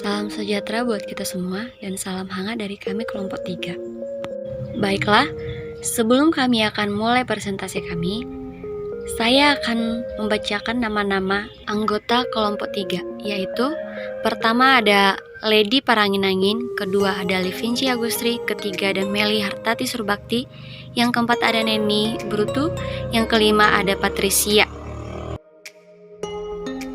Salam sejahtera buat kita semua dan salam hangat dari kami kelompok 3. Baiklah, sebelum kami akan mulai presentasi kami, saya akan membacakan nama-nama anggota kelompok 3, yaitu pertama ada Lady Parangin-angin, kedua ada Livinci Agustri, ketiga ada Meli Hartati Surbakti, yang keempat ada Neni Brutu, yang kelima ada Patricia.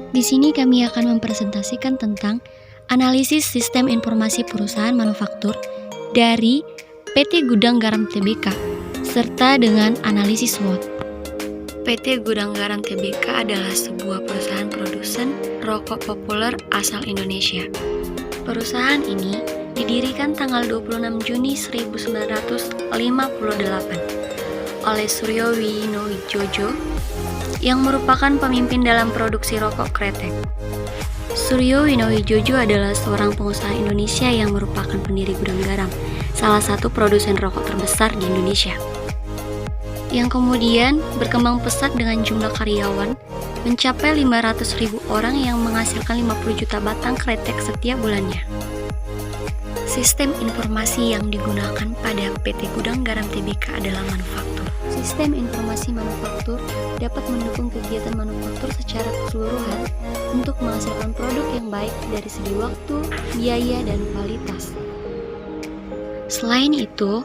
Di sini kami akan mempresentasikan tentang analisis sistem informasi perusahaan manufaktur dari PT Gudang Garam Tbk serta dengan analisis SWOT. PT Gudang Garam Tbk adalah sebuah perusahaan produsen rokok populer asal Indonesia. Perusahaan ini didirikan tanggal 26 Juni 1958 oleh Suryo Winojojo yang merupakan pemimpin dalam produksi rokok kretek. Suryo Winojojo adalah seorang pengusaha Indonesia yang merupakan pendiri Gudang Garam, salah satu produsen rokok terbesar di Indonesia, yang kemudian berkembang pesat dengan jumlah karyawan mencapai 500.000 orang yang menghasilkan 50 juta batang kretek setiap bulannya. Sistem informasi yang digunakan pada PT Gudang Garam Tbk adalah manufaktur. Sistem informasi manufaktur dapat mendukung kegiatan manufaktur secara keseluruhan untuk menghasilkan produk yang baik dari segi waktu, biaya, dan kualitas. Selain itu,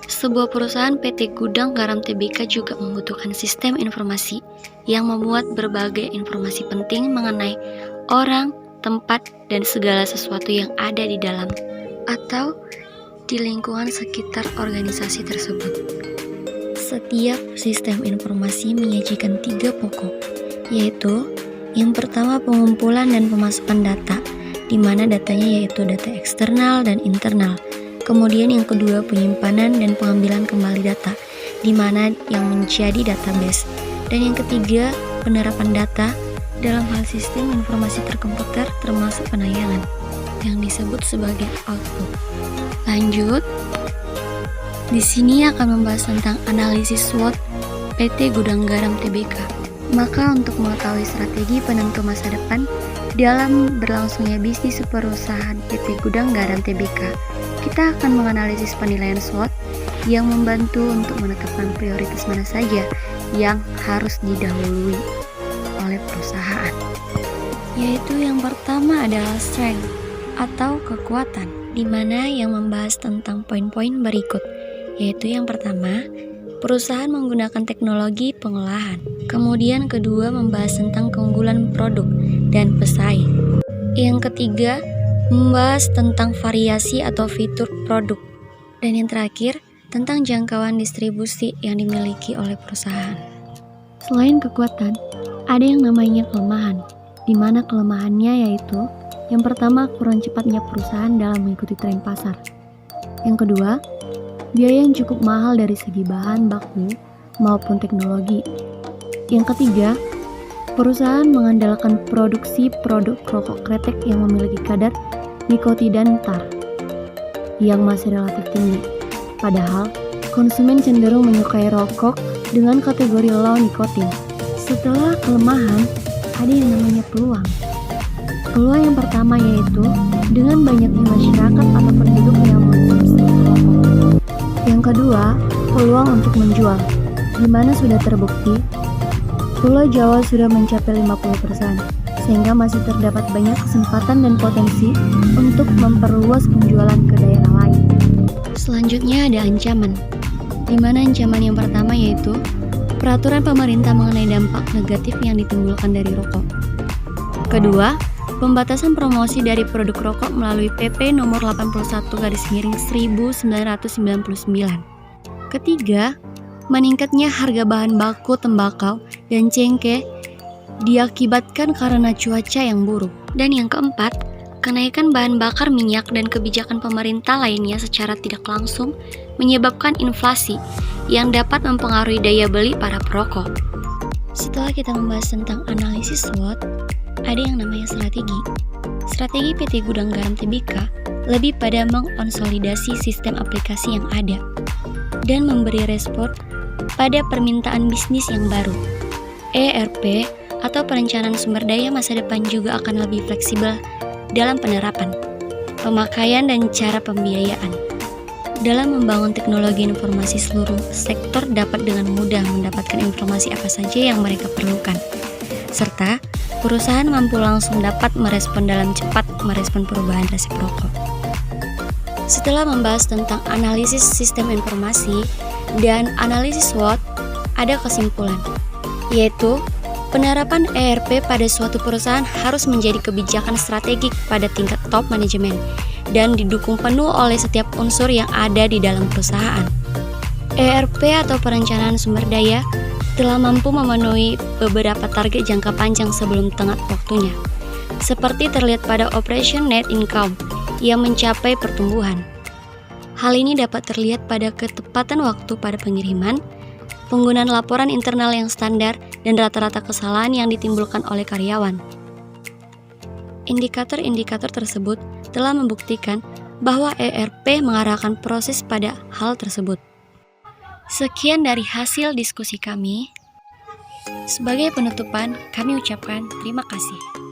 sebuah perusahaan PT Gudang Garam Tbk juga membutuhkan sistem informasi yang memuat berbagai informasi penting mengenai orang, tempat, dan segala sesuatu yang ada di dalam atau di lingkungan sekitar organisasi tersebut. Setiap sistem informasi menyajikan 3 pokok, yaitu yang pertama pengumpulan dan pemasukan data, di mana datanya yaitu data eksternal dan internal. Kemudian yang kedua penyimpanan dan pengambilan kembali data, di mana yang menjadi database. Dan yang ketiga penerapan data dalam hal sistem informasi terkomputer termasuk penayangan, yang disebut sebagai output. Lanjut. Di sini akan membahas tentang analisis SWOT PT Gudang Garam Tbk. Maka untuk mengetahui strategi penentu masa depan dalam berlangsungnya bisnis perusahaan PT Gudang Garam Tbk, kita akan menganalisis penilaian SWOT yang membantu untuk menetapkan prioritas mana saja yang harus didahului oleh perusahaan. Yaitu yang pertama adalah strength atau kekuatan, di mana yang membahas tentang poin-poin berikut. Yaitu yang pertama, perusahaan menggunakan teknologi pengolahan. Kemudian kedua, membahas tentang keunggulan produk dan pesaing. Yang ketiga, membahas tentang variasi atau fitur produk. Dan yang terakhir, tentang jangkauan distribusi yang dimiliki oleh perusahaan. Selain kekuatan, ada yang namanya kelemahan, di mana kelemahannya yaitu yang pertama, kurang cepatnya perusahaan dalam mengikuti tren pasar. Yang kedua, biaya yang cukup mahal dari segi bahan baku maupun teknologi. Yang ketiga, perusahaan mengandalkan produksi produk rokok kretek yang memiliki kadar nikotin tar yang masih relatif tinggi. Padahal, konsumen cenderung menyukai rokok dengan kategori low nikotin. Setelah kelemahan, ada yang namanya peluang. Peluang yang pertama yaitu dengan banyaknya masyarakat atau penduduk yang mengkonsumsi rokok. Yang kedua, peluang untuk menjual, di mana sudah terbukti Pulau Jawa sudah mencapai 50%, sehingga masih terdapat banyak kesempatan dan potensi untuk memperluas penjualan ke daerah lain. Selanjutnya ada ancaman, di mana ancaman yang pertama yaitu peraturan pemerintah mengenai dampak negatif yang ditimbulkan dari rokok. Kedua, pembatasan promosi dari produk rokok melalui PP nomor 81/1999. Ketiga, meningkatnya harga bahan baku tembakau dan cengkeh diakibatkan karena cuaca yang buruk. Dan yang keempat, kenaikan bahan bakar minyak dan kebijakan pemerintah lainnya secara tidak langsung menyebabkan inflasi yang dapat mempengaruhi daya beli para perokok. Setelah kita membahas tentang analisis SWOT, ada yang namanya strategi. Strategi PT Gudang Garam Tbk lebih pada mengkonsolidasi sistem aplikasi yang ada dan memberi respon pada permintaan bisnis yang baru. ERP atau perencanaan sumber daya masa depan juga akan lebih fleksibel dalam penerapan, pemakaian, dan cara pembiayaan. Dalam membangun teknologi informasi, seluruh sektor dapat dengan mudah mendapatkan informasi apa saja yang mereka perlukan, serta perusahaan mampu langsung dapat merespon perubahan resiprokal. Setelah membahas tentang analisis sistem informasi dan analisis SWOT, ada kesimpulan, yaitu penerapan ERP pada suatu perusahaan harus menjadi kebijakan strategik pada tingkat top manajemen dan didukung penuh oleh setiap unsur yang ada di dalam perusahaan. ERP atau perencanaan sumber daya telah mampu memenuhi beberapa target jangka panjang sebelum tenggat waktunya, seperti terlihat pada Operation Net Income yang mencapai pertumbuhan. Hal ini dapat terlihat pada ketepatan waktu pada pengiriman, penggunaan laporan internal yang standar, dan rata-rata kesalahan yang ditimbulkan oleh karyawan. Indikator-indikator tersebut telah membuktikan bahwa ERP mengarahkan proses pada hal tersebut. Sekian dari hasil diskusi kami. Sebagai penutupan, kami ucapkan terima kasih.